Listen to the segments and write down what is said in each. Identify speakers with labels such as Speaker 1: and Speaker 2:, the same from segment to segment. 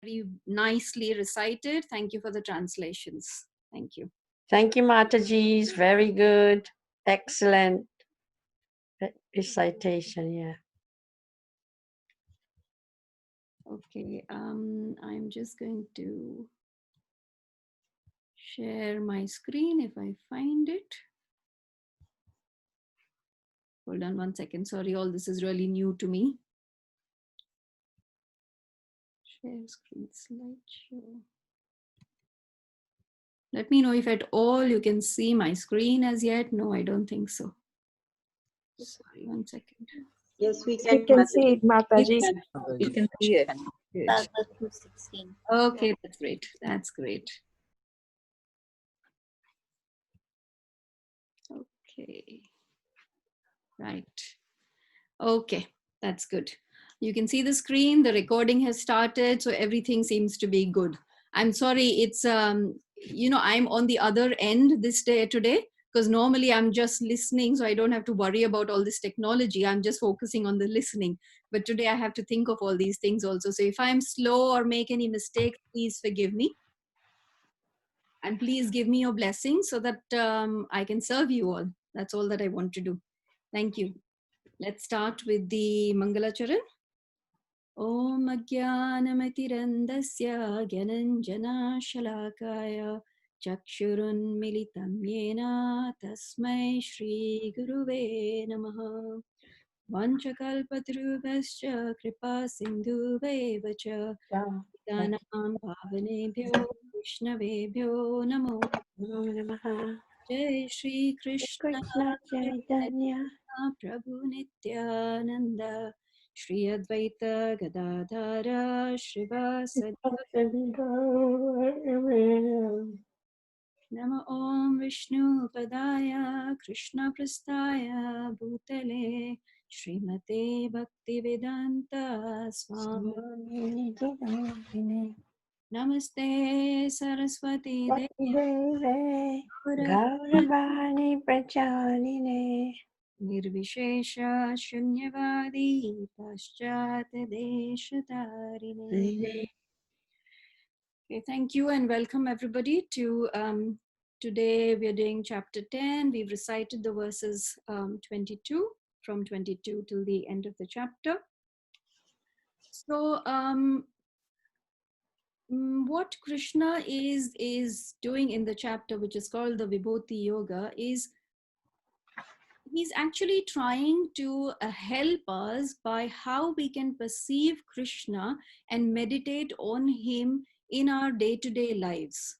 Speaker 1: very nicely recited. Thank you for the translations. Thank you.
Speaker 2: Thank you, Mataji. It's very good. Excellent recitation, yeah.
Speaker 1: Okay, I'm just going to share my screen if I find it. Hold on one second. Sorry, all this is really new to me. Share screen slideshow. Let me know if at all you can see my screen as yet. No, I don't think so. Sorry, one second.
Speaker 3: Yes, we can,
Speaker 4: see it, Mataji.
Speaker 3: We can see it.
Speaker 1: Good. Okay, that's great. That's great. Okay. Right. Okay, that's good. You can see the screen, the recording has started, so everything seems to be good. I'm sorry, it's, I'm on the other end this day today, because normally I'm just listening, so I don't have to worry about all this technology. I'm just focusing on the listening. But today I have to think of all these things also. So if I'm slow or make any mistakes, please forgive me. And please give me your blessing so that I can serve you all. That's all that I want to do. Thank you. Let's start with the Mangalacharan. Om Ajnanamirandasya Gyananjana Shalakaya Chakshurun Militam Yena Tasmai Shri Guruve Namaha Vanchakalpatrubhascha Kripa Sindhuvevacha Danam Bhavanebhyo Vishnavebhyo Namo Jai Shri Krishna
Speaker 2: Chaitanya
Speaker 1: Prabhu Nityananda Shri Advaita Gadadhara Shrivasadi Nama Om Vishnu Padaya Krishna Prastaya Bhutale Srimate Bhaktivedanta Swami Namaste Saraswati Devi
Speaker 2: Gauravani Prachaline
Speaker 1: Nirvishesha Shunyavadi Paschat Deshatarine. Okay, thank you and welcome everybody to today we are doing chapter 10. We've recited the verses 22 from 22 till the end of the chapter. So what Krishna is doing in the chapter, which is called the Vibhuti Yoga, is he's actually trying to help us by how we can perceive Krishna and meditate on him in our day-to-day lives.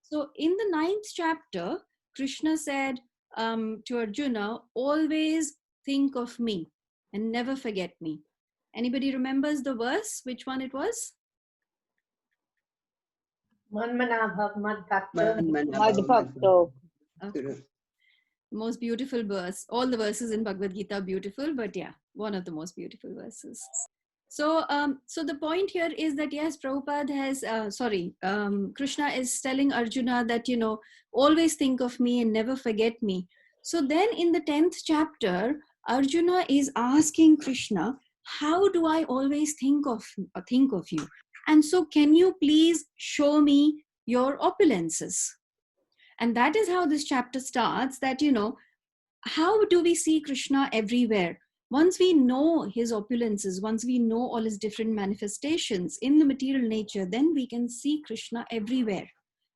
Speaker 1: So in the 9th chapter, Krishna said to Arjuna, always think of me and never forget me. Anybody remembers the verse? Which one it was? Most beautiful verse. All the verses in Bhagavad Gita are beautiful, but yeah, one of the most beautiful verses. So, so the point here is that yes, Prabhupada has, Krishna is telling Arjuna that, always think of me and never forget me. So then in the 10th chapter, Arjuna is asking Krishna, how do I always think of you? And so can you please show me your opulences? And that is how this chapter starts, that, how do we see Krishna everywhere? Once we know his opulences, once we know all his different manifestations in the material nature, then we can see Krishna everywhere.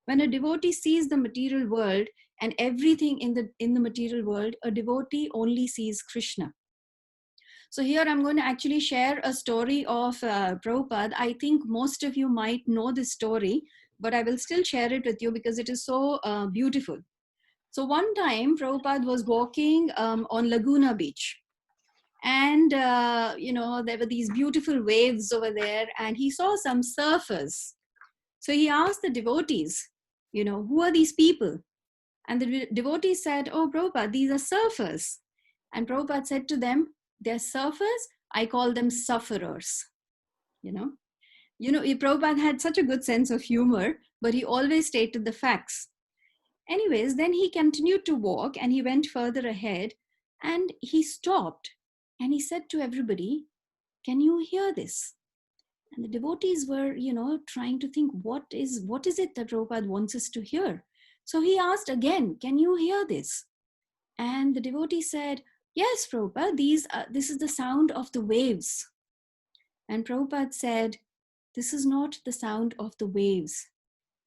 Speaker 1: When a devotee sees the material world and everything in the material world, a devotee only sees Krishna. So here I'm going to actually share a story of Prabhupada. I think most of you might know this story, but I will still share it with you because it is so beautiful. So one time Prabhupada was walking on Laguna Beach. And, there were these beautiful waves over there and he saw some surfers. So he asked the devotees, who are these people? And the devotees said, oh, Prabhupada, these are surfers. And Prabhupada said to them, they're surfers, I call them sufferers. Prabhupada had such a good sense of humor, but he always stated the facts. Anyways, then he continued to walk and he went further ahead and he stopped and he said to everybody, can you hear this? And the devotees were, trying to think, what is it that Prabhupada wants us to hear? So he asked again, can you hear this? And the devotee said, yes, Prabhupada, this is the sound of the waves. And Prabhupada said, this is not the sound of the waves.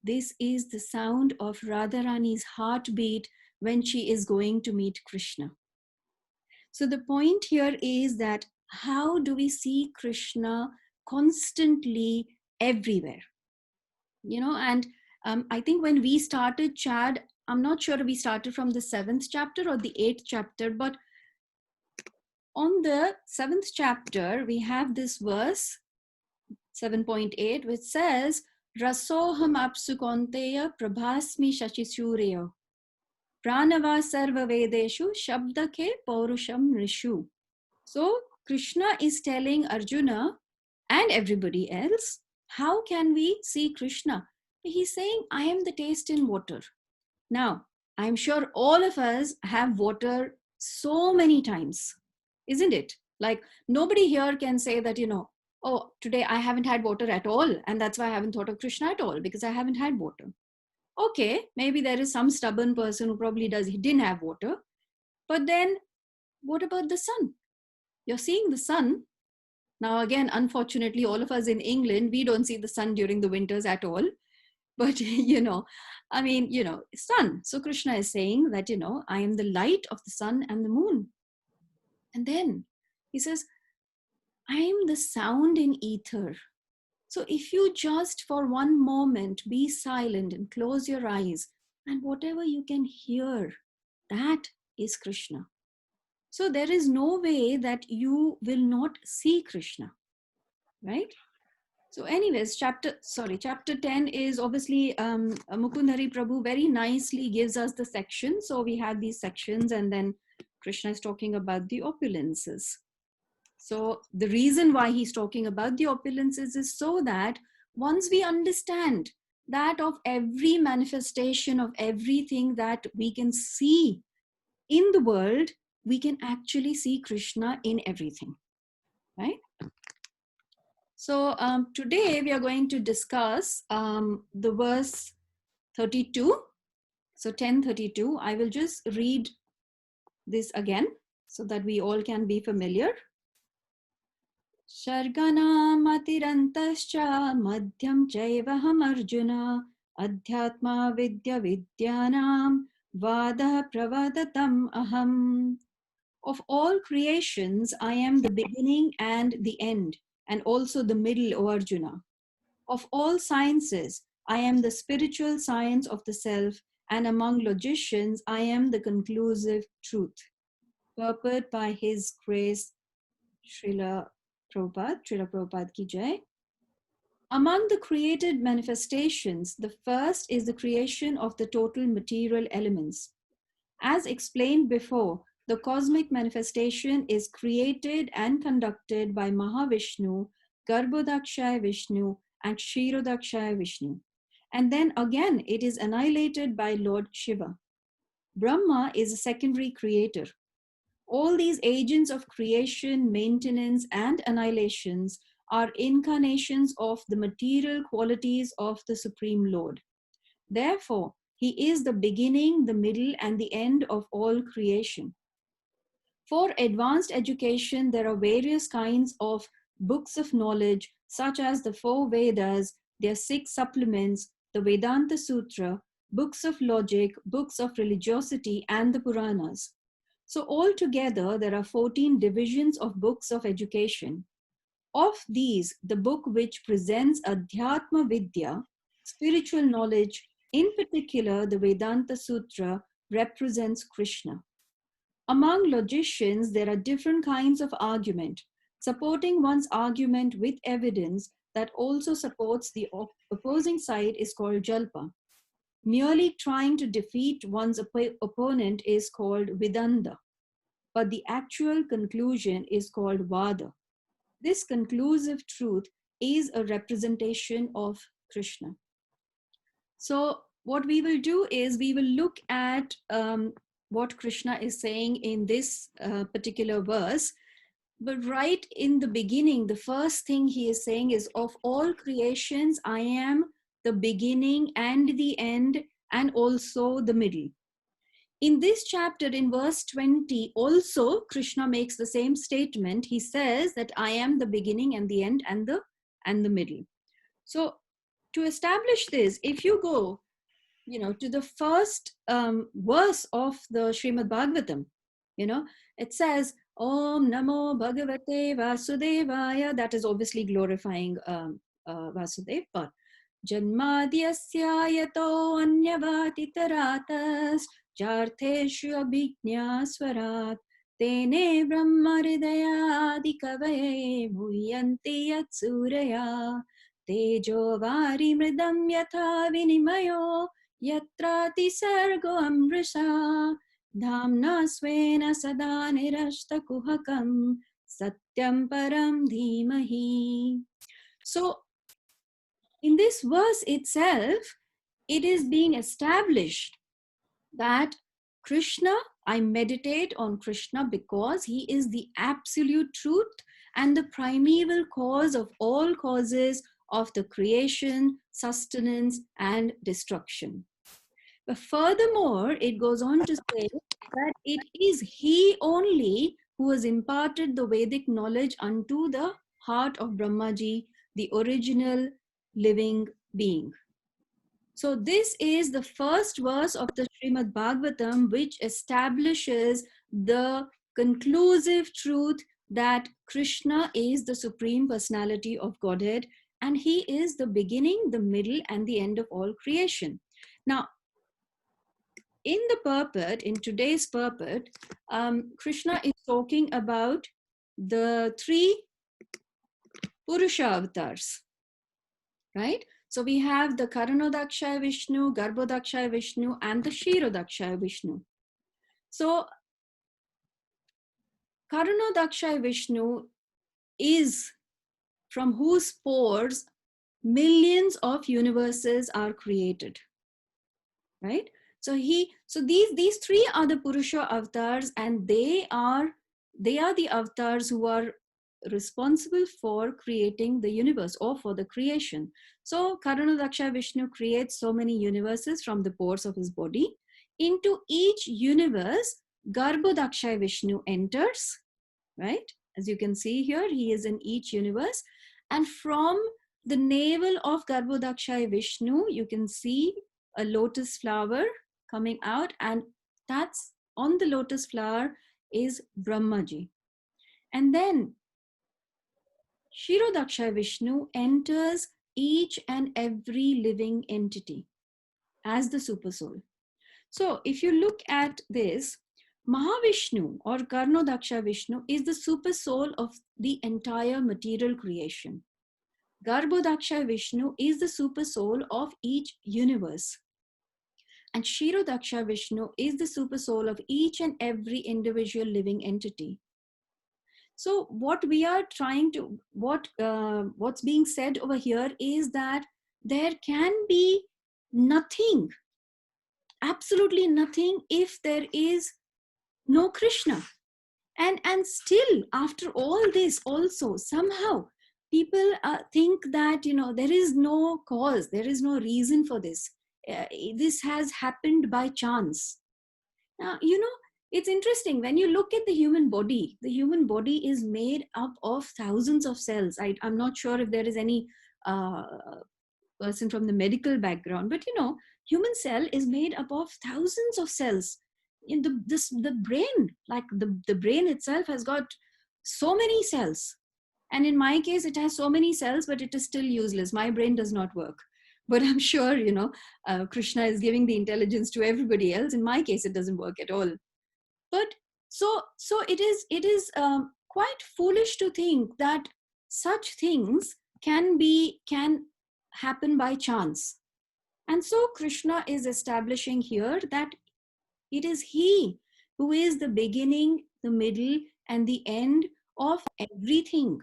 Speaker 1: This is the sound of Radharani's heartbeat when she is going to meet Krishna. So the point here is that how do we see Krishna constantly everywhere? And I think when we started Chad, I'm not sure if we started from the 7th chapter or the 8th chapter, but on the 7th chapter, we have this verse, 7.8, which says, Rasoham apsu konteya prabhasmi shashisurya pranava sarva vedeshu shabdake paurusham rishu. So Krishna is telling Arjuna and everybody else, how can we see Krishna? He's saying, I am the taste in water. Now, I'm sure all of us have water so many times, isn't it? Like nobody here can say that, oh, today I haven't had water at all. And that's why I haven't thought of Krishna at all, because I haven't had water. Okay, maybe there is some stubborn person who probably he didn't have water. But then what about the sun? You're seeing the sun. Now, again, unfortunately, all of us in England, we don't see the sun during the winters at all. But, sun. So Krishna is saying that, I am the light of the sun and the moon. And then he says, I am the sound in ether. So if you just for one moment be silent and close your eyes, and whatever you can hear, that is Krishna. So there is no way that you will not see Krishna, right? So anyways, chapter 10 is obviously Mukund Hari Prabhu very nicely gives us the section. So we have these sections, and then Krishna is talking about the opulences. So the reason why he's talking about the opulences is so that once we understand that of every manifestation of everything that we can see in the world, we can actually see Krishna in everything, right? So today we are going to discuss the verse 32. So 10:32. I will just read this again so that we all can be familiar. Sharganam atirantascha madhyam chaivaham arjuna adhyatma vidya vidyanam vada pravadatam aham. Of all creations, I am the beginning and the end, and also the middle, O Arjuna. Of all sciences, I am the spiritual science of the self, and among logicians, I am the conclusive truth. Purport by His Grace, Srila Prabhupada Ki Jai. Among the created manifestations, the first is the creation of the total material elements. As explained before, the cosmic manifestation is created and conducted by Mahavishnu, Garbhodakshaya Vishnu, and Kshirodakshaya Vishnu. And then again, it is annihilated by Lord Shiva. Brahma is a secondary creator. All these agents of creation, maintenance, and annihilations are incarnations of the material qualities of the Supreme Lord. Therefore, He is the beginning, the middle, and the end of all creation. For advanced education, there are various kinds of books of knowledge, such as the 4 Vedas, their 6 supplements, the Vedanta Sutra, books of logic, books of religiosity, and the Puranas. So altogether, there are 14 divisions of books of education. Of these, the book which presents Adhyatma Vidya, spiritual knowledge, in particular the Vedanta Sutra, represents Krishna. Among logicians, there are different kinds of argument. Supporting one's argument with evidence that also supports the opposing side is called jalpa. Merely trying to defeat one's opponent is called vidanda. But the actual conclusion is called vada. This conclusive truth is a representation of Krishna. So what we will do is we will look at what Krishna is saying in this particular verse. But right in the beginning, the first thing he is saying is, of all creations, I am the beginning and the end, and also the middle. In this chapter, in verse 20, also Krishna makes the same statement. He says that I am the beginning and the end and the middle. So to establish this, if you go, to the first verse of the Srimad Bhagavatam, it says, Om Namo Bhagavate Vasudevaya. That is obviously glorifying Vasudev, but Janmadhyasya yato anyavati Jartheshu abhijñā swarat tene brahmaridaya adikavaye bhuyanti yatsuraya tejo vari mridam yatha vinimayo yatrati sargo amrisa dhamna svena sada nirashta kuhakam satyam param dhimahi. So in this verse itself, it is being established that Krishna, I meditate on Krishna because he is the absolute truth and the primeval cause of all causes of the creation, sustenance, and destruction. But furthermore, it goes on to say that it is he only who has imparted the Vedic knowledge unto the heart of Brahmaji, the original living being. So this is the first verse of the Srimad Bhagavatam, which establishes the conclusive truth that Krishna is the Supreme Personality of Godhead, and he is the beginning, the middle, and the end of all creation. Now, in the purport, in today's purport, Krishna is talking about the three Purusha avatars, right? So we have the Karanodakshaya Vishnu, Garbhodakshaya Vishnu, and the Kshirodakshaya Vishnu. So Karanodakshaya Vishnu is from whose pores millions of universes are created, right? So these three are the Purusha avatars, and they are the avatars who are responsible for creating the universe or for the creation. So Karanodakshaya Vishnu creates so many universes from the pores of his body. Into each universe, Garbhodakshaya Vishnu enters, right? As you can see here, he is in each universe. And from the navel of Garbhodakshaya Vishnu, you can see a lotus flower coming out, and that's on the lotus flower is Brahmaji. And then Kshirodakshaya Vishnu enters each and every living entity as the supersoul. So if you look at this, Mahavishnu or Karnodaksha Vishnu is the supersoul of the entire material creation. Garbhodaksha Vishnu is the supersoul of each universe. And Kshirodaksha Vishnu is the supersoul of each and every individual living entity. So what we are trying to, what's being said over here is that there can be nothing, absolutely nothing, if there is no Krishna. And still, after all this, also somehow people think that there is no cause, there is no reason for this. This has happened by chance. Now it's interesting when you look at the human body. The human body is made up of thousands of cells. I'm not sure if there is any person from the medical background, but human cell is made up of thousands of cells. In the brain, like the brain itself has got so many cells, and in my case it has so many cells, but it is still useless. My brain does not work, but I'm sure Krishna is giving the intelligence to everybody else. In my case, it doesn't work at all. But so it is quite foolish to think that such things can happen by chance. And so Krishna is establishing here that it is he who is the beginning, the middle, and the end of everything.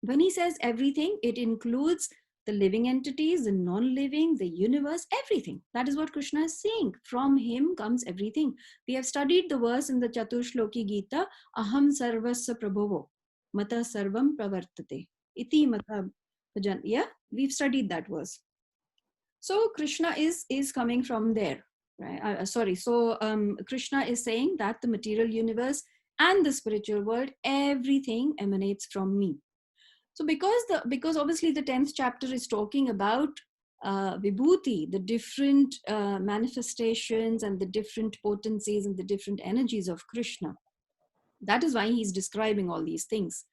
Speaker 1: When he says everything, it includes the living entities, the non-living, the universe, everything. That is what Krishna is saying. From him comes everything. We have studied the verse in the Chaturshloki Gita, Aham Sarvasya Prabhavo. mata sarvam pravartate. Iti mata bhajan. Yeah, we've studied that verse. So Krishna is coming from there, right? Sorry. So Krishna is saying that the material universe and the spiritual world, everything emanates from me. So because obviously the 10th chapter is talking about vibhuti, the different manifestations and the different potencies and the different energies of Krishna. That is why he's describing all these things.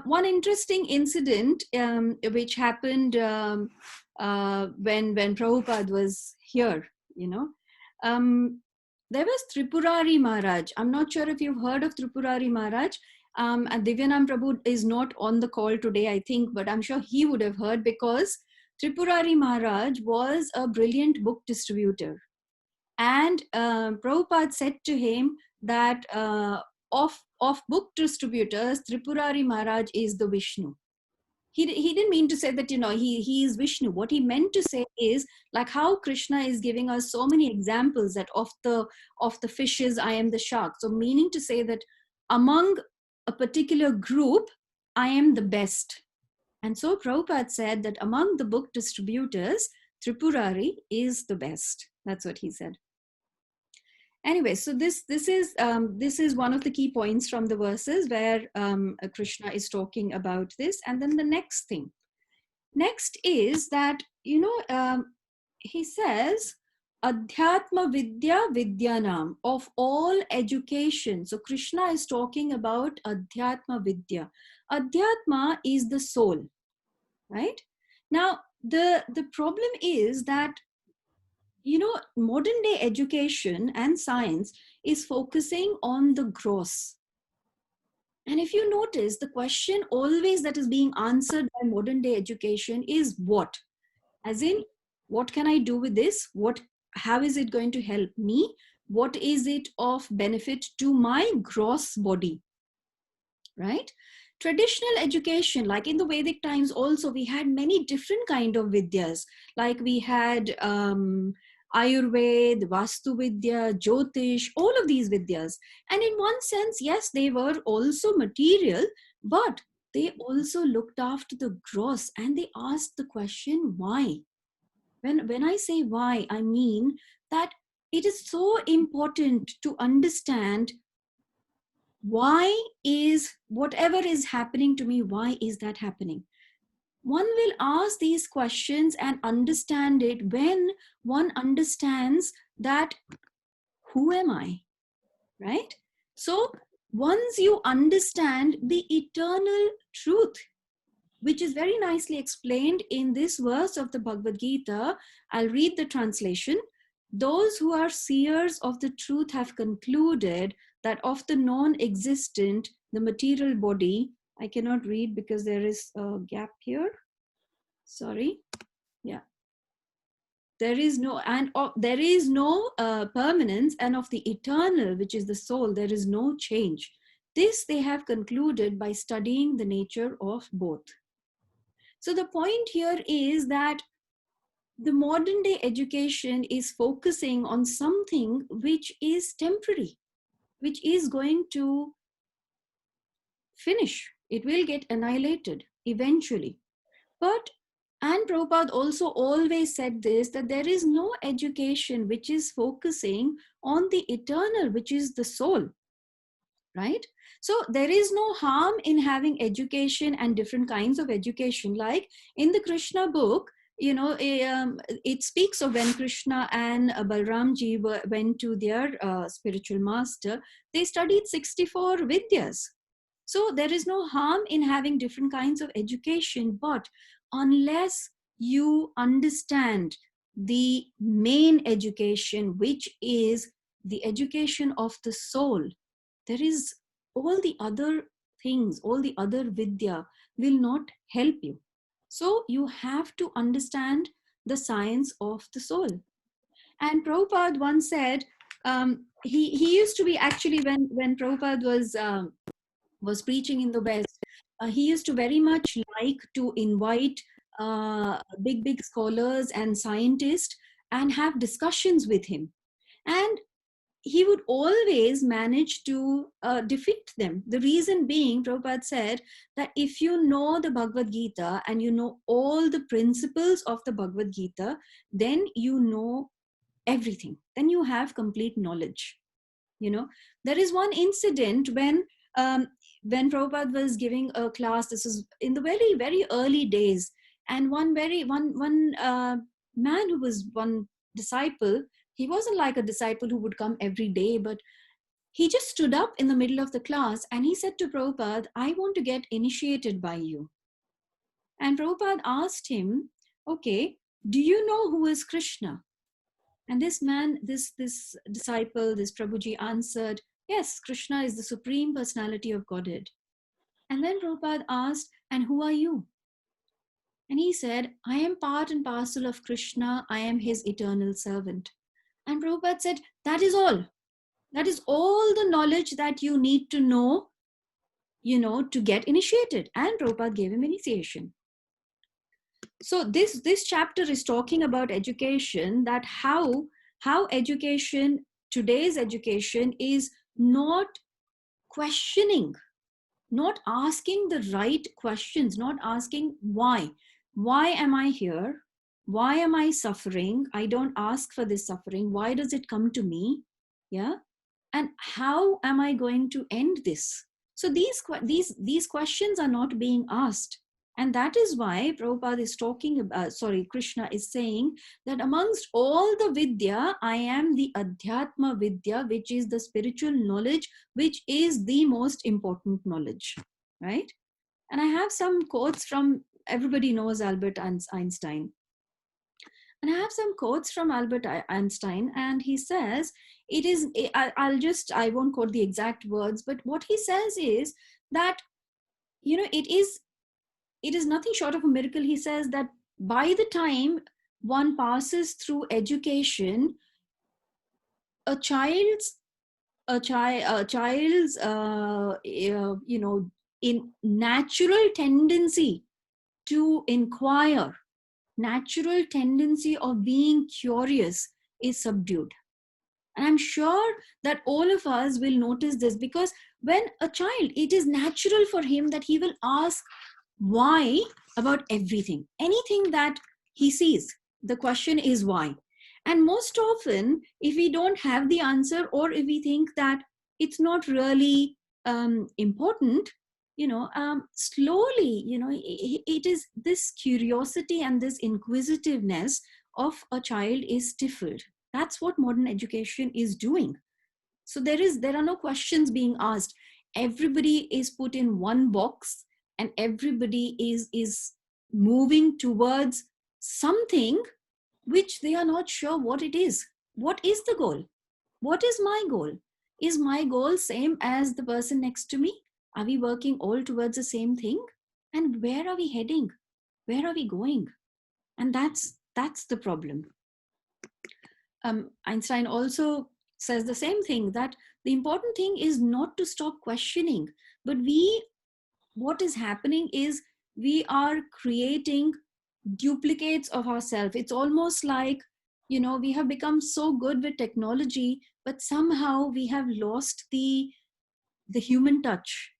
Speaker 1: One interesting incident which happened when Prabhupada was here, there was Tripurari Maharaj. I'm not sure if you've heard of Tripurari Maharaj. And Divyanam Prabhu is not on the call today, I think, but I'm sure he would have heard, because Tripurari Maharaj was a brilliant book distributor. And Prabhupada said to him that of book distributors, Tripurari Maharaj is the Vishnu. He didn't mean to say that, he is Vishnu. What he meant to say is, like how Krishna is giving us so many examples that of the fishes, I am the shark. So meaning to say that among a particular group, I am the best. And so Prabhupada said that among the book distributors, Tripurari is the best. That's what he said. Anyway, so this is one of the key points from the verses where Krishna is talking about this. And then the next is that he says Adhyatma Vidya Vidyanam, of all education. So Krishna is talking about Adhyatma Vidya. Adhyatma is the soul, right? Now the problem is that modern day education and science is focusing on the gross. And if you notice, the question always that is being answered by modern day education is what? As in, what can I do with this? How is it going to help me? What is it of benefit to my gross body? Right? Traditional education, like in the Vedic times also, we had many different kind of vidyas. Like we had Ayurveda, Vastu Vidya, Jyotish, all of these vidyas. And in one sense, yes, they were also material, but they also looked after the gross, and they asked the question, why? When I say why, I mean that it is so important to understand why is whatever is happening to me, why is that happening? One will ask these questions and understand it when one understands that who am I, right? So once you understand the eternal truth, which is very nicely explained in this verse of the Bhagavad Gita, I'll read the translation. Those who are seers of the truth have concluded that of the non-existent, the material body, I cannot read because there is a gap here. Sorry. Yeah. There is no permanence, and of the eternal, which is the soul, there is no change. This they have concluded by studying the nature of both. So the point here is that the modern day education is focusing on something which is temporary, which is going to finish. It will get annihilated eventually. And Prabhupada also always said this, that there is no education which is focusing on the eternal, which is the soul, right? So there is no harm in having education and different kinds of education. Like in the Krishna book, it speaks of when Krishna and Balramji went to their spiritual master, they studied 64 vidyas. So there is no harm in having different kinds of education, but unless you understand the main education, which is the education of the soul, there is all the other things, all the other vidya will not help you. So you have to understand the science of the soul. And Prabhupada once said, he used to be actually, when Prabhupada was preaching in the West, he used to very much like to invite big scholars and scientists and have discussions with him. And he would always manage to defeat them. The reason being, Prabhupada said that if you know the Bhagavad Gita and you know all the principles of the Bhagavad Gita, then you know everything. Then you have complete knowledge. There is one incident when Prabhupada was giving a class. This is in the very, very early days. And one man who was one disciple, he wasn't like a disciple who would come every day, but he just stood up in the middle of the class and he said to Prabhupada, I want to get initiated by you. And Prabhupada asked him, okay, do you know who is Krishna? And this man, this disciple, this Prabhuji answered, yes, Krishna is the Supreme Personality of Godhead. And then Prabhupada asked, and who are you? And he said, I am part and parcel of Krishna. I am his eternal servant. And Prabhupada said, that is all. That is all the knowledge that you need to know, to get initiated. And Prabhupada gave him initiation. So this chapter is talking about education, that how education, today's education, is not questioning, not asking the right questions, not asking why am I here, why am I suffering, I don't ask for this suffering, why does it come to me, and how am I going to end this? So these questions are not being asked. And that is why Prabhupada is talking about, Krishna is saying that amongst all the Vidya, I am the Adhyatma Vidya, which is the spiritual knowledge, which is the most important knowledge, right? And I have some quotes from, everybody knows Albert Einstein. And I have some quotes from Albert Einstein, and he says, I won't quote the exact words, but what he says is that, it is nothing short of a miracle. He says that by the time one passes through education, a child's in natural tendency to inquire, natural tendency of being curious is subdued. And I'm sure that all of us will notice this, because when a child, it is natural for him that he will ask why about everything, anything that he sees. The question is why. And most often, if we don't have the answer, or if we think that it's not really important, slowly, it is this curiosity and this inquisitiveness of a child is stifled. That's what modern education is doing. So there are no questions being asked. Everybody is put in one box, and everybody is moving towards something which they are not sure what it is. What is the goal? What is my goal? Is my goal same as the person next to me? Are we working all towards the same thing? And where are we heading? Where are we going? And that's the problem. Einstein also says the same thing, that the important thing is not to stop questioning, but what is happening is we are creating duplicates of ourselves. It's almost like, we have become so good with technology, but somehow we have lost the human touch.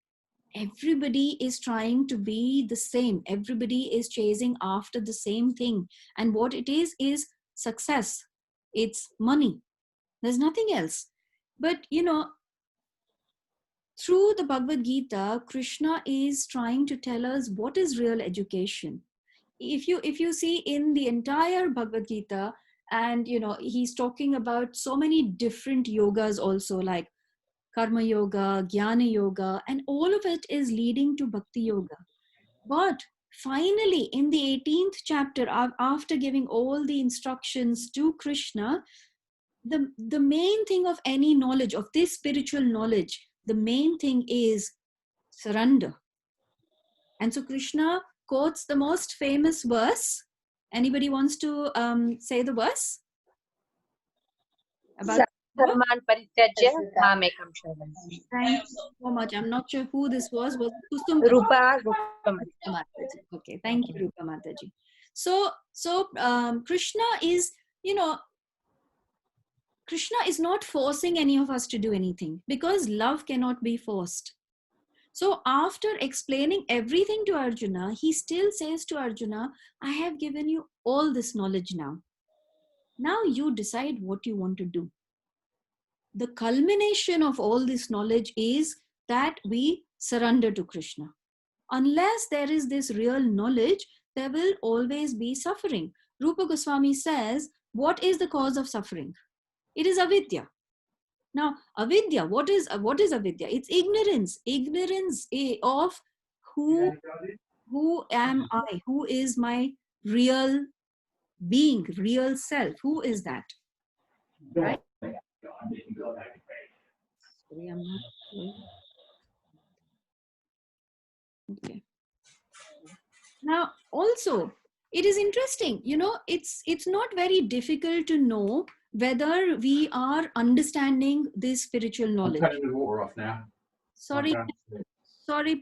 Speaker 1: Everybody is trying to be the same. Everybody is chasing after the same thing. And what it is success. It's money. There's nothing else. But, through the Bhagavad Gita, Krishna is trying to tell us what is real education. If you see in the entire Bhagavad Gita, and he's talking about so many different yogas also, like Karma Yoga, Jnana Yoga, and all of it is leading to Bhakti Yoga. But finally, in the 18th chapter, after giving all the instructions to Krishna, the main thing of any knowledge, of this spiritual knowledge, the main thing is surrender. And so Krishna quotes the most famous verse. Anybody wants to say the verse? About
Speaker 3: Sarvan Parityajya Mamekam Sharanam.
Speaker 1: Thank you so much. I'm not sure who this was Kusum
Speaker 3: Rupa
Speaker 1: Mataji. Okay, thank you, Rupa Mataji. So Krishna is, Krishna is not forcing any of us to do anything because love cannot be forced. So after explaining everything to Arjuna, he still says to Arjuna, I have given you all this knowledge now. Now you decide what you want to do. The culmination of all this knowledge is that we surrender to Krishna. Unless there is this real knowledge, there will always be suffering. Rupa Goswami says, what is the cause of suffering? It is avidya. Now, avidya, what is avidya? It's ignorance. Ignorance of who am I? Who is my real being, real self? Who is that? Right? Sorry, I'm not sure. Okay. Now, also, it is interesting, it's not very difficult to know whether we are understanding this spiritual knowledge.
Speaker 4: I'm turning the water off now.
Speaker 1: Sorry,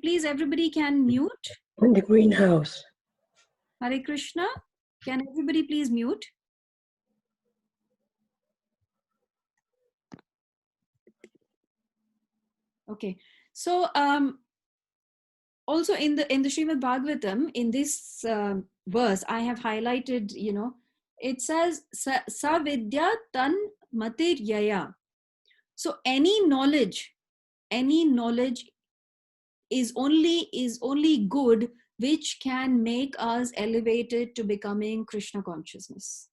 Speaker 1: please, everybody can mute.
Speaker 2: In the greenhouse.
Speaker 1: Hare Krishna. Can everybody please mute? Okay. So, also in the Srimad Bhagavatam, in this verse, I have highlighted, it says, Sa vidya tan matir yaya. So any knowledge is only good which can make us elevated to becoming Krishna consciousness,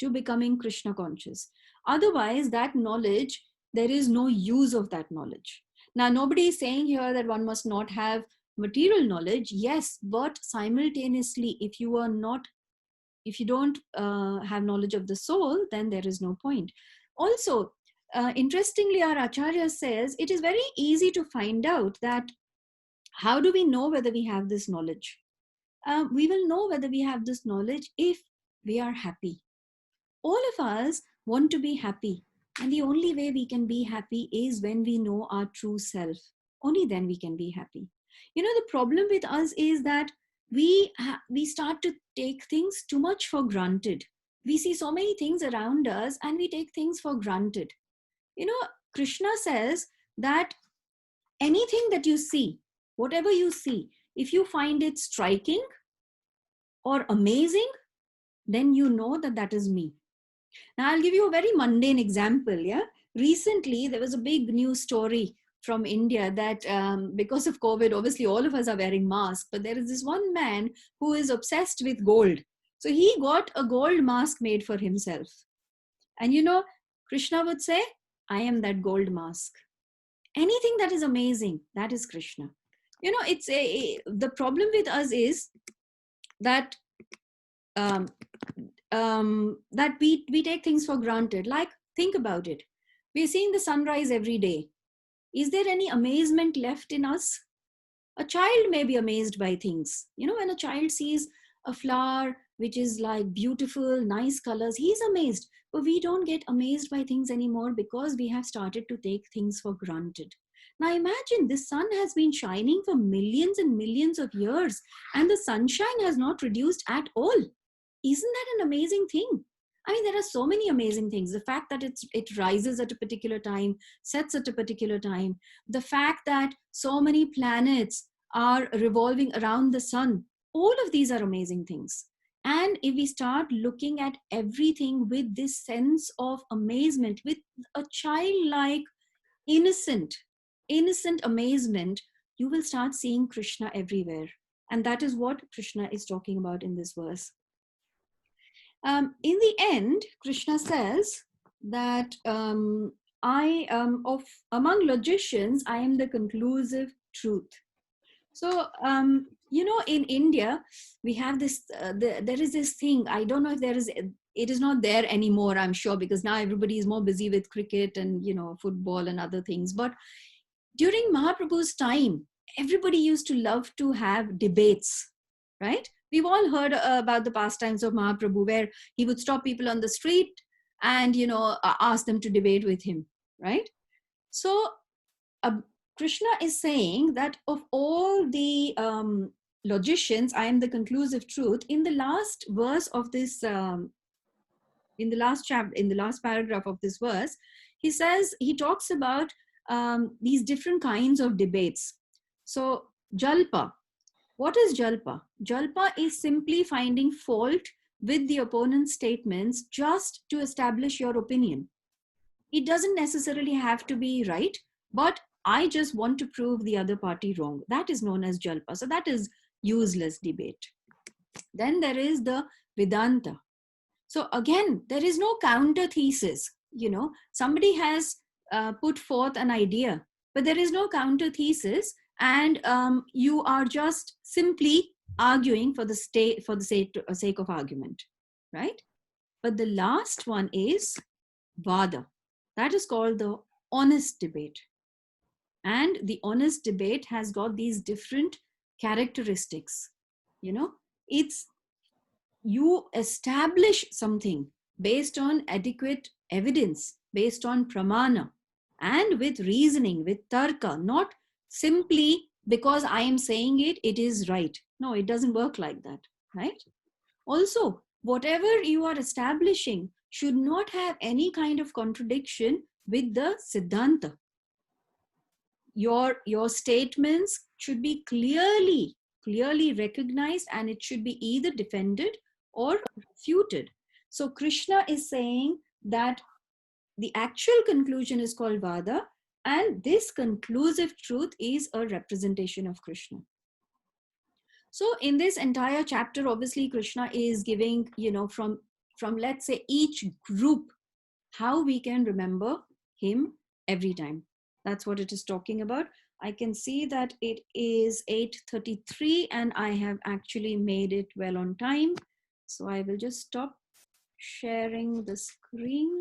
Speaker 1: to becoming Krishna conscious. Otherwise, that knowledge, there is no use of that knowledge. Now, nobody is saying here that one must not have material knowledge. Yes, but simultaneously, if you don't have knowledge of the soul, then there is no point. Also, interestingly, our Acharya says it is very easy to find out that how do we know whether we have this knowledge? We will know whether we have this knowledge if we are happy. All of us want to be happy. And the only way we can be happy is when we know our true self. Only then we can be happy. The problem with us is that we start to take things too much for granted. We see so many things around us and we take things for granted. Krishna says that anything that you see, whatever you see, if you find it striking or amazing, then you know that that is me. Now, I'll give you a very mundane example. Yeah, recently there was a big news story from India that because of COVID, obviously all of us are wearing masks, but there is this one man who is obsessed with gold. So he got a gold mask made for himself. And Krishna would say, I am that gold mask. Anything that is amazing, that is Krishna. It's the problem with us is that that we take things for granted. Like, think about it. We're seeing the sunrise every day. Is there any amazement left in us? A child may be amazed by things. When a child sees a flower which is like beautiful, nice colors, he's amazed. But we don't get amazed by things anymore because we have started to take things for granted. Now imagine the sun has been shining for millions and millions of years and the sunshine has not reduced at all. Isn't that an amazing thing? I mean, there are so many amazing things. The fact that it rises at a particular time, sets at a particular time. The fact that so many planets are revolving around the sun. All of these are amazing things. And if we start looking at everything with this sense of amazement, with a childlike, innocent amazement, you will start seeing Krishna everywhere. And that is what Krishna is talking about in this verse. In the end, Krishna says that among logicians, I am the conclusive truth. So, in India, we have this, there is this thing, I don't know if it is not there anymore, I'm sure, because now everybody is more busy with cricket and, football and other things. But during Mahaprabhu's time, everybody used to love to have debates, right? We've all heard about the pastimes of Mahaprabhu, where he would stop people on the street and, ask them to debate with him, right? So Krishna is saying that of all the logicians, I am the conclusive truth. In the last verse of this in the last chapter, in the last paragraph of this verse, he talks about these different kinds of debates. So jalpa, what is jalpa? Jalpa is simply finding fault with the opponent's statements just to establish your opinion. It doesn't necessarily have to be right, but I just want to prove the other party wrong. That is known as jalpa. So that is useless debate. Then there is the Vedanta. So again, there is no counter thesis. Somebody has put forth an idea, but there is no counter thesis, and you are just simply arguing for the sake of argument, right? But the last one is Vada. That is called the honest debate. And the honest debate has got these different characteristics. It's you establish something based on adequate evidence, based on pramana, and with reasoning, with tarka, not simply because I am saying it, it is right. No, it doesn't work like that, right? Also, whatever you are establishing should not have any kind of contradiction with the siddhanta. Your statements should be clearly recognized, and it should be either defended or refuted. So Krishna is saying that the actual conclusion is called Vada, and this conclusive truth is a representation of Krishna. So in this entire chapter, obviously Krishna is giving, from let's say each group, how we can remember him every time. That's what it is talking about. I can see that it is 8:33 and I have actually made it well on time. So I will just stop sharing the screen.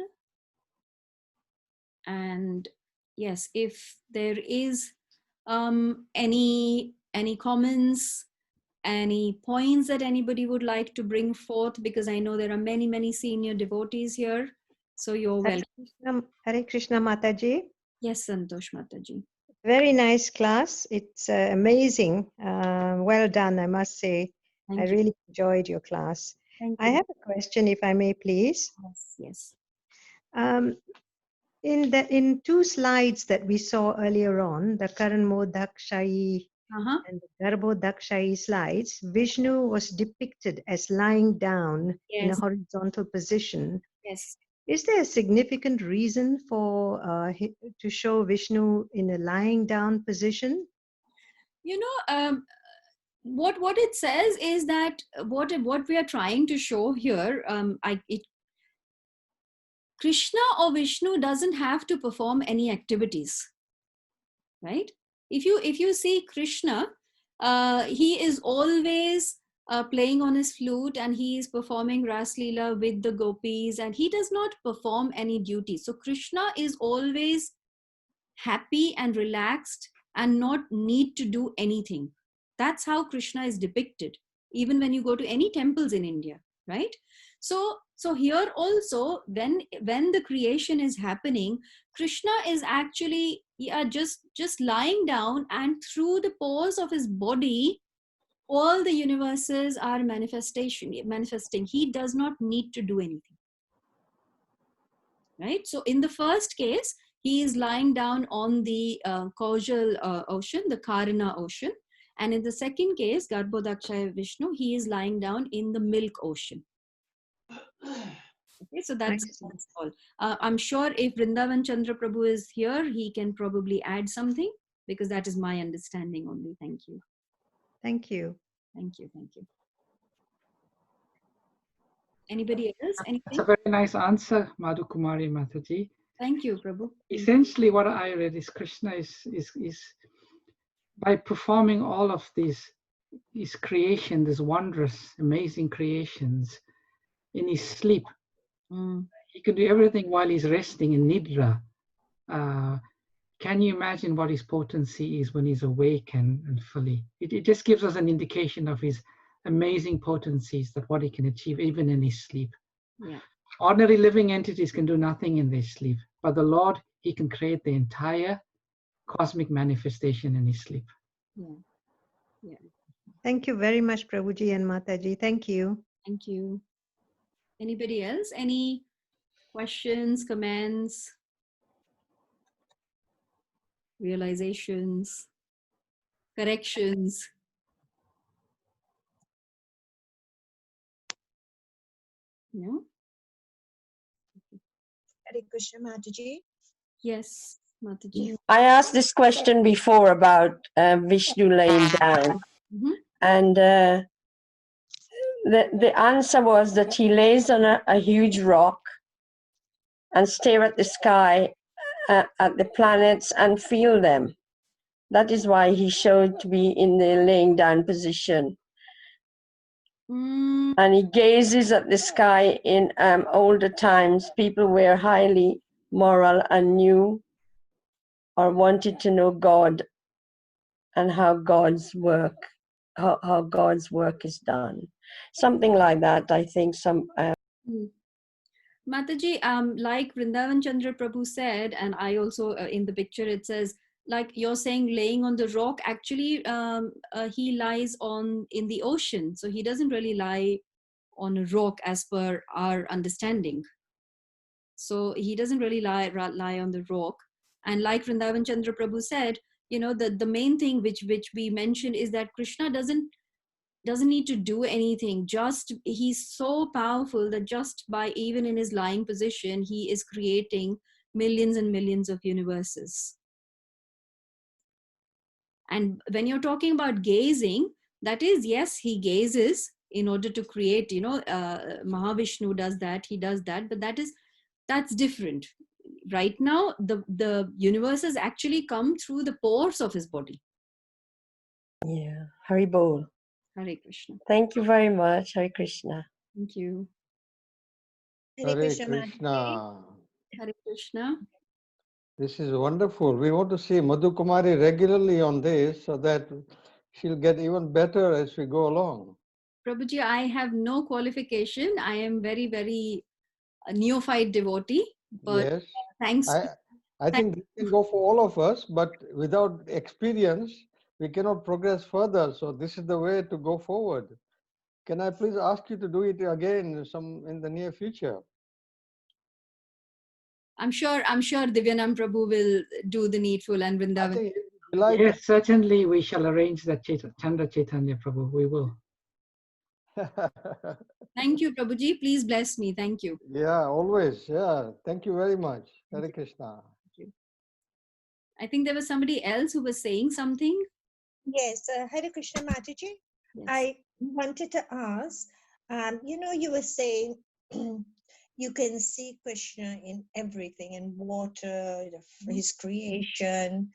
Speaker 1: And yes, if there is any comments, any points that anybody would like to bring forth, because I know there are many senior devotees here. So you're welcome.
Speaker 4: Hare Krishna Mataji.
Speaker 1: Yes, Santosh Mataji.
Speaker 4: Very nice class. It's amazing. Well done, I must say.
Speaker 1: Thank
Speaker 4: I
Speaker 1: you.
Speaker 4: really enjoyed your class.
Speaker 1: Thank
Speaker 4: I
Speaker 1: you.
Speaker 4: have a question, if I may, please.
Speaker 1: Yes.
Speaker 4: In two slides that we saw earlier on, the Karanmodakshayi and the Garbhodakshayi slides, Vishnu was depicted as lying down in a
Speaker 1: Yes.
Speaker 4: horizontal position.
Speaker 1: Yes.
Speaker 4: Is there a significant reason for to show Vishnu in a lying down position?
Speaker 1: What it says is that what we are trying to show here, Krishna or Vishnu doesn't have to perform any activities, right? If you see Krishna, he is always playing on his flute, and he is performing Ras Leela with the gopis, and he does not perform any duty. So Krishna is always happy and relaxed and not need to do anything. That's how Krishna is depicted, even when you go to any temples in India, right? So here also, when the creation is happening, Krishna is actually just lying down, and through the pores of his body, all the universes are manifesting. He does not need to do anything, right? So in the first case, he is lying down on the causal ocean, the Karana ocean. And in the second case, Garbhodakshaya Vishnu, he is lying down in the milk ocean. Okay, so that's all. I'm sure if Vrindavan Chandra Prabhu is here, he can probably add something, because that is my understanding only. Thank you.
Speaker 4: Thank you.
Speaker 1: Thank you. Thank you. Anybody else? Anything?
Speaker 5: That's a very nice answer, Madhu Kumari Mataji.
Speaker 1: Thank you, Prabhu.
Speaker 5: Essentially, what I read is Krishna is by performing all of these creation, these wondrous, amazing creations in his sleep. He can do everything while he's resting in Nidra. Can you imagine what his potency is when he's awake and fully? It just gives us an indication of his amazing potencies, that what he can achieve even in his sleep.
Speaker 1: Yeah.
Speaker 5: Ordinary living entities can do nothing in their sleep, but the Lord, he can create the entire cosmic manifestation in his sleep.
Speaker 1: Yeah. Yeah.
Speaker 4: Thank you very much, Prabhuji and Mataji. Thank you.
Speaker 1: Thank you. Anybody else? Any questions, comments, realizations, corrections? No?
Speaker 6: Hare Krishna, Mataji.
Speaker 1: Yes, Mataji.
Speaker 2: I asked this question before about Vishnu laying down, and the answer was that he lays on a huge rock and stare at the sky, at the planets, and feel them. That is why he showed to be in the laying down position. And he gazes at the sky. In older times, people were highly moral and knew or wanted to know God and how God's work is done. Something like that, I think.
Speaker 1: Mataji, like Vrindavan Chandra Prabhu said, and I also in the picture it says, like you're saying, laying on the rock. Actually, he lies in the ocean, so he doesn't really lie on a rock as per our understanding. So he doesn't really lie on the rock. And like Vrindavan Chandra Prabhu said, the main thing which we mentioned is that Krishna doesn't need to do anything. Just he's so powerful that just by even in his lying position, he is creating millions and millions of universes. And when you're talking about gazing, that is, yes, he gazes in order to create, Mahavishnu does that, he does that, but that's different. Right now, the universes actually come through the pores of his body.
Speaker 2: Yeah, Hari Bol.
Speaker 1: Hare Krishna.
Speaker 2: Thank you very much, Hare Krishna.
Speaker 1: Thank you.
Speaker 6: Hare Krishna,
Speaker 7: Krishna.
Speaker 1: Hare Krishna.
Speaker 7: This is wonderful. We want to see Madhu Kumari regularly on this so that she'll get even better as we go along.
Speaker 1: Prabhuji, I have no qualification. I am very, very neophyte devotee. But
Speaker 7: Yes.
Speaker 1: thanks.
Speaker 7: I think this can go for all of us, but without experience, we cannot progress further. So this is the way to go forward. Can I please ask you to do it again in the near future?
Speaker 1: I'm sure Divyanam Prabhu will do the needful and Vrindavan.
Speaker 5: Yes, certainly we shall arrange that Chandra Chaitanya Prabhu. We will.
Speaker 1: Thank you, Prabhuji. Please bless me. Thank you.
Speaker 7: Yeah, always. Yeah. Thank you very much. Hare Krishna.
Speaker 1: Thank you. I think there was somebody else who was saying something.
Speaker 6: Yes, Hare Krishna, Mataji. Yes. I wanted to ask, you were saying you can see Krishna in everything, in water, his creation,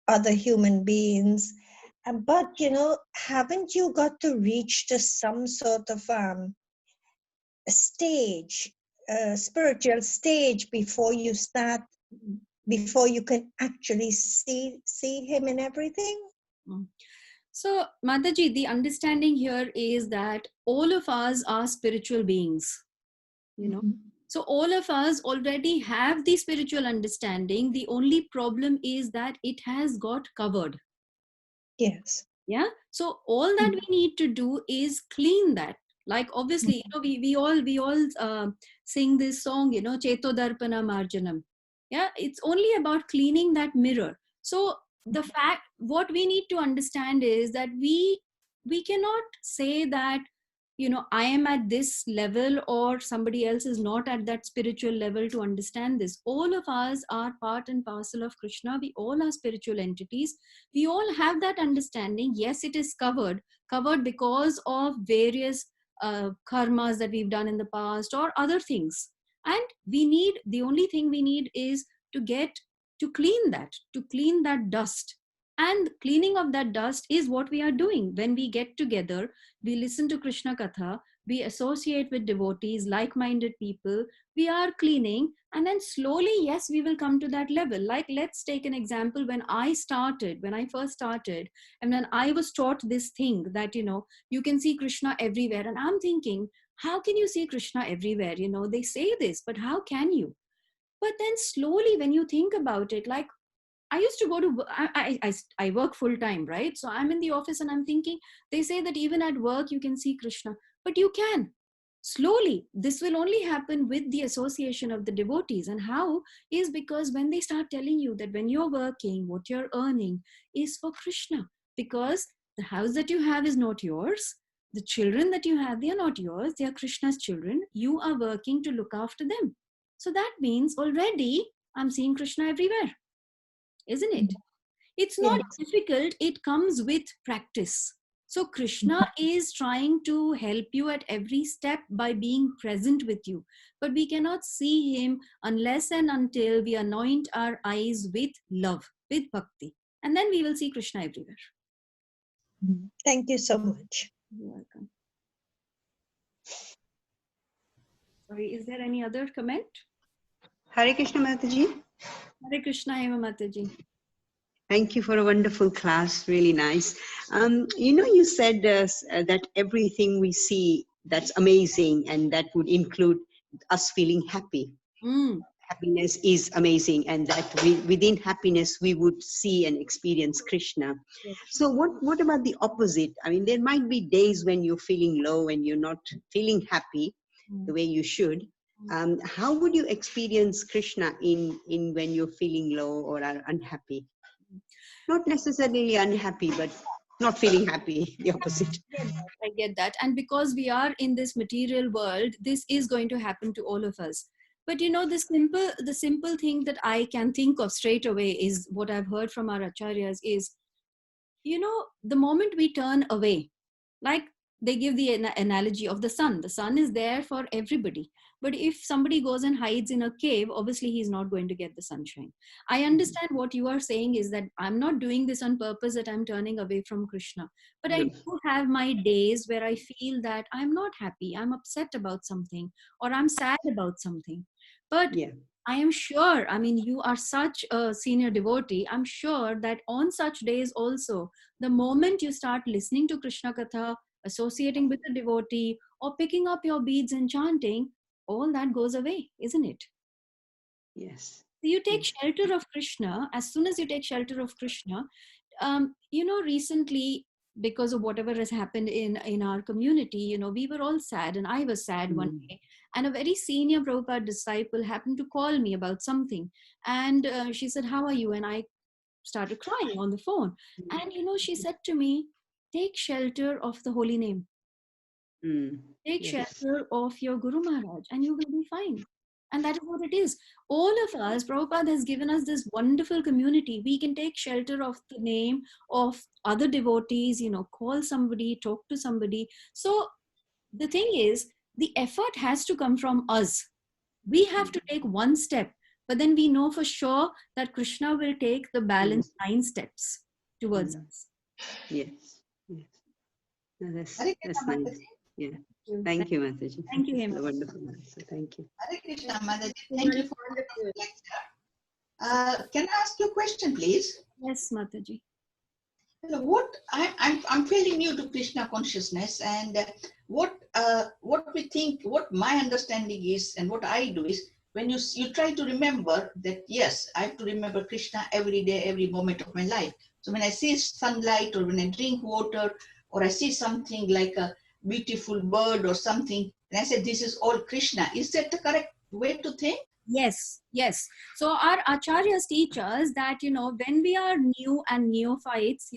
Speaker 6: other human beings. But, haven't you got to reach to some sort of a stage, a spiritual stage before you can actually see him in everything?
Speaker 1: So, Mataji, the understanding here is that all of us are spiritual beings. So all of us already have the spiritual understanding. The only problem is that it has got covered.
Speaker 6: Yes.
Speaker 1: Yeah. So all that we need to do is clean that. Like obviously, we all sing this song, Cheto Darpana Marjanam. Yeah. It's only about cleaning that mirror. So what we need to understand is that we cannot say that, I am at this level or somebody else is not at that spiritual level to understand this. All of us are part and parcel of Krishna. We all are spiritual entities. We all have that understanding. Yes, it is covered because of various karmas that we've done in the past or other things. And the only thing we need is to clean that dust. And cleaning of that dust is what we are doing. When we get together, we listen to Krishna Katha, we associate with devotees, like-minded people, we are cleaning, and then slowly, yes, we will come to that level. Like, let's take an example. When I first started, and when I was taught this thing that, you can see Krishna everywhere. And I'm thinking, how can you see Krishna everywhere? They say this, but how can you? But then slowly, when you think about it, like, I used to go to, I work full time, right? So I'm in the office and I'm thinking, they say that even at work you can see Krishna, but you can. Slowly, this will only happen with the association of the devotees. And how is because when they start telling you that when you're working, what you're earning is for Krishna, because the house that you have is not yours. The children that you have, they are not yours. They are Krishna's children. You are working to look after them. So that means already I'm seeing Krishna everywhere, isn't it? It's not difficult. It comes with practice. So Krishna is trying to help you at every step by being present with you. But we cannot see him unless and until we anoint our eyes with love, with bhakti. And then we will see Krishna everywhere.
Speaker 6: Thank you so much.
Speaker 1: You're welcome. Sorry, is there any other comment?
Speaker 8: Hare Krishna, Mataji.
Speaker 1: Hare Krishna, Eva Mataji.
Speaker 8: Thank you for a wonderful class. Really nice. You said that everything we see that's amazing, and that would include us feeling happy. Happiness is amazing, and that within happiness we would see and experience Krishna.
Speaker 1: Yes.
Speaker 8: So what about the opposite? I mean, there might be days when you're feeling low and you're not feeling happy the way you should. How would you experience Krishna in when you're feeling low or are unhappy? Not necessarily unhappy, but not feeling happy, the opposite.
Speaker 1: I get that. And because we are in this material world, this is going to happen to all of us. But the simple thing that I can think of straight away is what I've heard from our acharyas is, the moment we turn away, like they give the analogy of the sun is there for everybody. But if somebody goes and hides in a cave, obviously he's not going to get the sunshine. I understand what you are saying is that I'm not doing this on purpose, that I'm turning away from Krishna. But I do have my days where I feel that I'm not happy, I'm upset about something, or I'm sad about something. But I am sure, you are such a senior devotee, I'm sure that on such days also, the moment you start listening to Krishna Katha, associating with a devotee, or picking up your beads and chanting, all that goes away, isn't it?
Speaker 8: Yes.
Speaker 1: So you take shelter of Krishna. As soon as you take shelter of Krishna, recently, because of whatever has happened in our community, we were all sad, and I was sad one day. And a very senior Prabhupada disciple happened to call me about something. And she said, "How are you?" And I started crying on the phone. And, she said to me, "Take shelter of the holy name. Take shelter of your Guru Maharaj, and you will be fine." And that is what it is. All of us, Prabhupada has given us this wonderful community. We can take shelter of the name of other devotees, call somebody, talk to somebody. So the thing is, the effort has to come from us. We have to take one step, but then we know for sure that Krishna will take the balance 9 steps towards us.
Speaker 8: Yes. No, that's nice. Yeah. Thank you, Mataji.
Speaker 1: Thank you, Hema.
Speaker 8: Wonderful answer. Thank you.
Speaker 9: Hare Krishna, Mataji. Thank you for the lecture. Can I ask you a question, please?
Speaker 1: Yes, Mataji.
Speaker 9: What I'm fairly new to Krishna consciousness, and what we think, what my understanding is, and what I do is, when you try to remember that, yes, I have to remember Krishna every day, every moment of my life. So when I see sunlight, or when I drink water, or I see something like a beautiful bird or something, and I say, this is all Krishna. Is that the correct way to think?
Speaker 1: Yes. So our acharyas teach us that, when we are new and neophytes,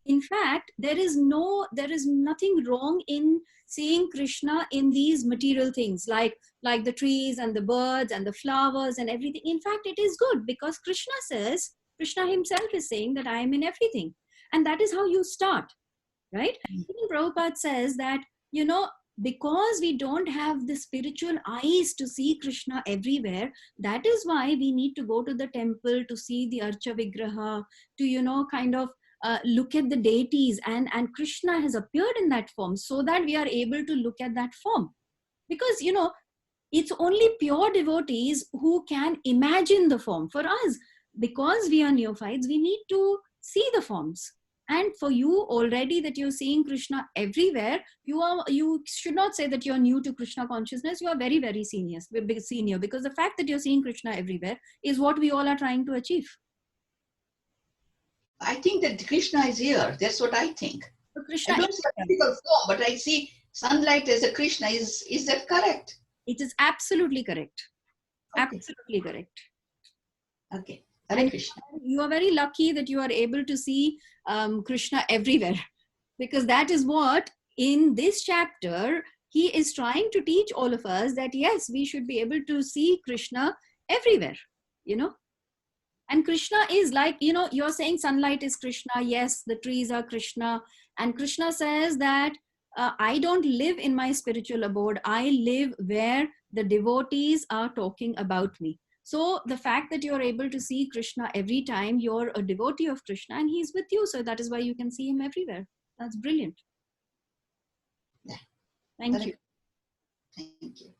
Speaker 1: in fact, there is nothing wrong in seeing Krishna in these material things, like the trees and the birds and the flowers and everything. In fact, it is good, because Krishna himself is saying that I am in everything. And that is how you start, right? Even Prabhupada says that, because we don't have the spiritual eyes to see Krishna everywhere, that is why we need to go to the temple to see the Archa Vigraha, to, look at the deities, and Krishna has appeared in that form, so that we are able to look at that form. Because, it's only pure devotees who can imagine the form. For us, because we are neophytes, we need to see the forms. And for you already that you're seeing Krishna everywhere, you should not say that you're new to Krishna consciousness. You are very, very senior, because the fact that you're seeing Krishna everywhere is what we all are trying to achieve.
Speaker 9: I think that Krishna is here. That's what I think.
Speaker 1: So Krishna
Speaker 9: I don't see a physical form, but I see sunlight as a Krishna. Is that correct?
Speaker 1: It is absolutely correct.
Speaker 9: Okay.
Speaker 1: Absolutely correct.
Speaker 9: Okay. Hare
Speaker 1: And
Speaker 9: Krishna.
Speaker 1: you are very lucky that you are able to see Krishna everywhere, because that is what in this chapter he is trying to teach all of us, that yes, we should be able to see Krishna everywhere, you know. And Krishna is like, you know, you're saying sunlight is Krishna. Yes, the trees are Krishna. And Krishna says that I don't live in my spiritual abode. I live where the devotees are talking about me. So the fact that you're able to see Krishna every time, you're a devotee of Krishna and he's with you. So that is why you can see him everywhere. That's brilliant.
Speaker 9: Yeah.
Speaker 1: Thank you.
Speaker 9: Thank you.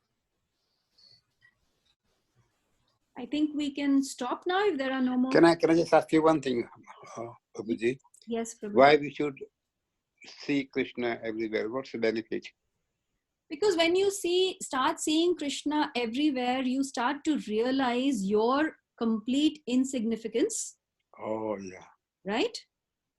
Speaker 1: I think we can stop now if there are no more.
Speaker 10: Can I just ask you one thing, Prabhuji?
Speaker 1: Yes, Prabhuji.
Speaker 10: Why we should see Krishna everywhere? What's the benefit?
Speaker 1: Because when you start seeing Krishna everywhere, you start to realize your complete insignificance.
Speaker 10: Oh, yeah.
Speaker 1: Right?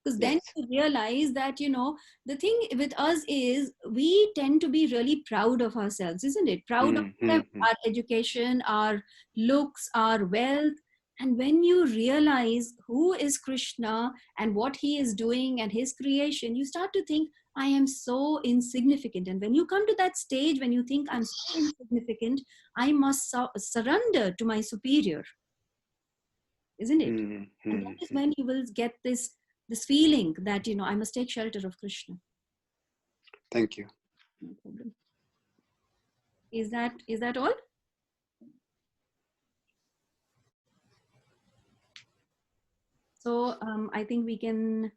Speaker 1: Because
Speaker 10: Yes.
Speaker 1: then you realize that, you know, the thing with us is we tend to be really proud of ourselves, isn't it? Proud of our education, our looks, our wealth. And when you realize who is Krishna and what he is doing and his creation, you start to think, I am so insignificant. And when you come to that stage, when you think I'm so insignificant, I must surrender to my superior. Isn't it? And that is when you will get this feeling that, you know, I must take shelter of Krishna.
Speaker 10: Thank you.
Speaker 1: No problem. Is that all? So I think we can